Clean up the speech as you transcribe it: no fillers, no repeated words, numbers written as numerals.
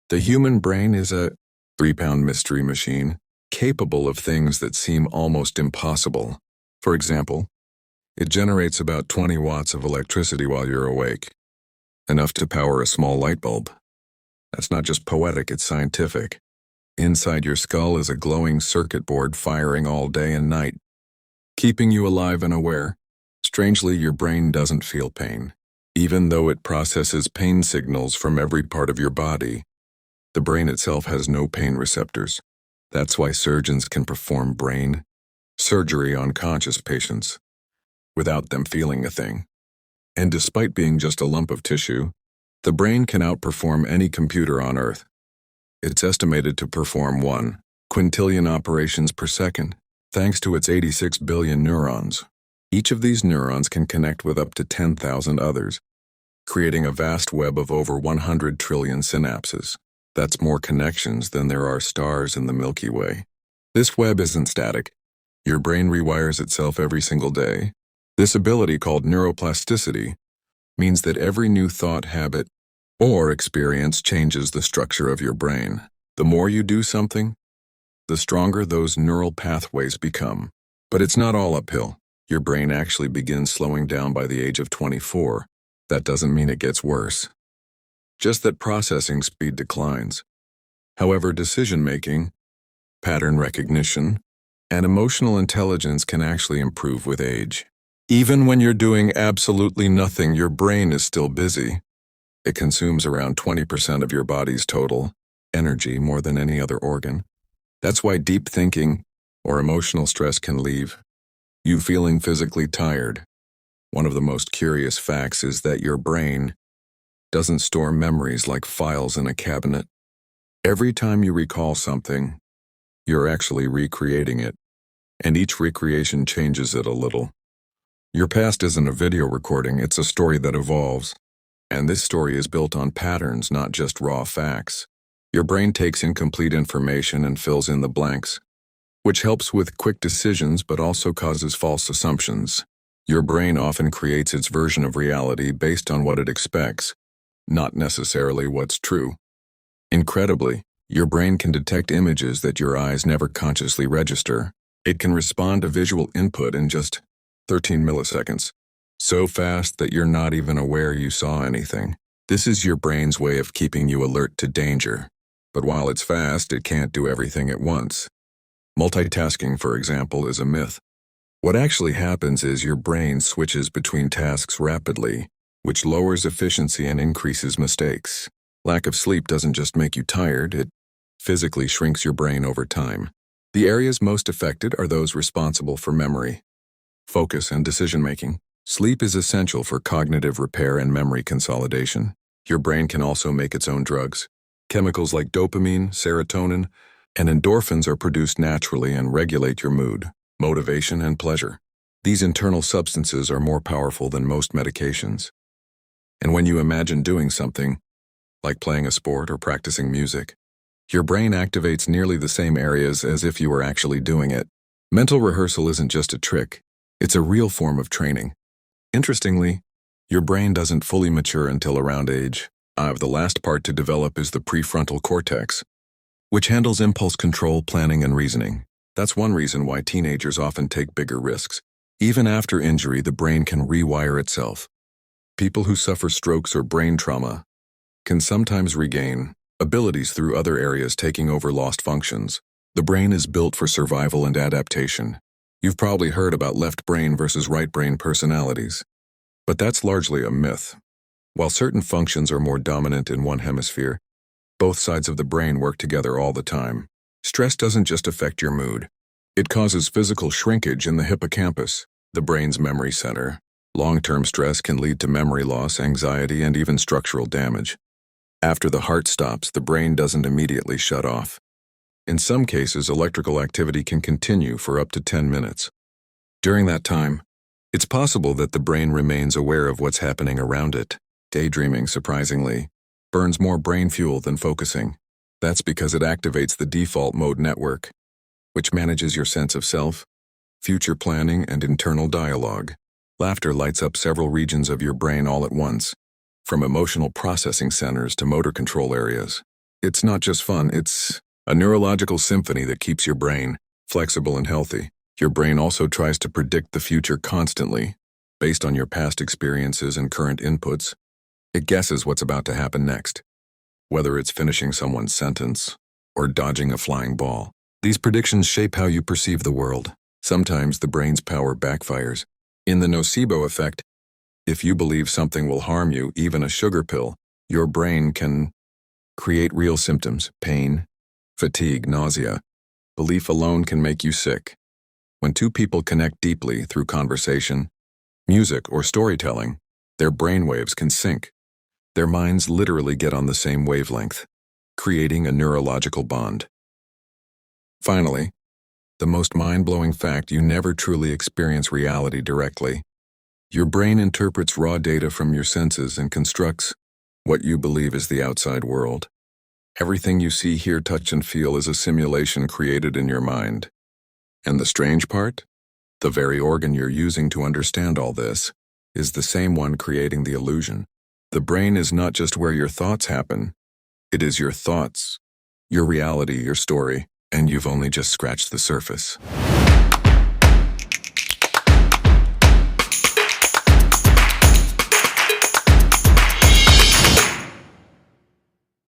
The human brain is a 3-pound mystery machine, capable of things that seem almost impossible. For example, it generates about 20 watts of electricity while you're awake, enough to power a small light bulb. That's not just poetic, it's scientific. Inside your skull is a glowing circuit board firing all day and night, keeping you alive and aware. Strangely, your brain doesn't feel pain. Even though it processes pain signals from every part of your body, the brain itself has no pain receptors. That's why surgeons can perform brain surgery on conscious patients without them feeling a thing. And despite being just a lump of tissue, the brain can outperform any computer on Earth. It's estimated to perform 1 quintillion operations per second, thanks to its 86 billion neurons. Each of these neurons can connect with up to 10,000 others, creating a vast web of over 100 trillion synapses. That's more connections than there are stars in the Milky Way. This web isn't static. Your brain rewires itself every single day. This ability, called neuroplasticity, means that every new thought, habit, or experience changes the structure of your brain. The more you do something, the stronger those neural pathways become. But it's not all uphill. Your brain actually begins slowing down by the age of 24. That doesn't mean it gets worse, just that processing speed declines. However, decision-making, pattern recognition, and emotional intelligence can actually improve with age. Even when you're doing absolutely nothing, your brain is still busy. It consumes around 20% of your body's total energy, more than any other organ. That's why deep thinking or emotional stress can leave you feeling physically tired. One of the most curious facts is that your brain doesn't store memories like files in a cabinet. Every time you recall something, you're actually recreating it, and each recreation changes it a little. Your past isn't a video recording, it's a story that evolves. And this story is built on patterns, not just raw facts. Your brain takes incomplete information and fills in the blanks, which helps with quick decisions but also causes false assumptions. Your brain often creates its version of reality based on what it expects, not necessarily what's true. Incredibly, your brain can detect images that your eyes never consciously register. It can respond to visual input in just 13 milliseconds, so fast that you're not even aware you saw anything. This is your brain's way of keeping you alert to danger. But while it's fast, it can't do everything at once. Multitasking, for example, is a myth. What actually happens is your brain switches between tasks rapidly, which lowers efficiency and increases mistakes. Lack of sleep doesn't just make you tired, it physically shrinks your brain over time. The areas most affected are those responsible for memory, focus, and decision-making. Sleep is essential for cognitive repair and memory consolidation. Your brain can also make its own drugs. Chemicals like dopamine, serotonin, and endorphins are produced naturally and regulate your mood, motivation, and pleasure. These internal substances are more powerful than most medications. And when you imagine doing something, like playing a sport or practicing music, your brain activates nearly the same areas as if you were actually doing it. Mental rehearsal isn't just a trick, it's a real form of training. Interestingly, your brain doesn't fully mature until around age 5. The last part to develop is the prefrontal cortex, which handles impulse control, planning, and reasoning. That's one reason why teenagers often take bigger risks. Even after injury, the brain can rewire itself. People who suffer strokes or brain trauma can sometimes regain abilities through other areas taking over lost functions. The brain is built for survival and adaptation. You've probably heard about left brain versus right brain personalities, but that's largely a myth. While certain functions are more dominant in one hemisphere, both sides of the brain work together all the time. Stress doesn't just affect your mood. It causes physical shrinkage in the hippocampus, the brain's memory center. Long-term stress can lead to memory loss, anxiety, and even structural damage. After the heart stops, the brain doesn't immediately shut off. In some cases, electrical activity can continue for up to 10 minutes. During that time, it's possible that the brain remains aware of what's happening around it. Daydreaming, surprisingly, burns more brain fuel than focusing. That's because it activates the default mode network, which manages your sense of self, future planning, and internal dialogue. Laughter lights up several regions of your brain all at once, from emotional processing centers to motor control areas. It's not just fun, it's a neurological symphony that keeps your brain flexible and healthy. Your brain also tries to predict the future constantly, based on your past experiences and current inputs. It guesses what's about to happen next, whether it's finishing someone's sentence or dodging a flying ball. These predictions shape how you perceive the world. Sometimes the brain's power backfires. In the nocebo effect, if you believe something will harm you, even a sugar pill, your brain can create real symptoms: pain, fatigue, nausea. Belief alone can make you sick. When two people connect deeply through conversation, music, or storytelling, their brainwaves can sync. Their minds literally get on the same wavelength, creating a neurological bond. Finally, the most mind-blowing fact: you never truly experience reality directly. Your brain interprets raw data from your senses and constructs what you believe is the outside world. Everything you see, hear, touch, and feel is a simulation created in your mind. And the strange part? The very organ you're using to understand all this is the same one creating the illusion. The brain is not just where your thoughts happen. It is your thoughts, your reality, your story, and you've only just scratched the surface.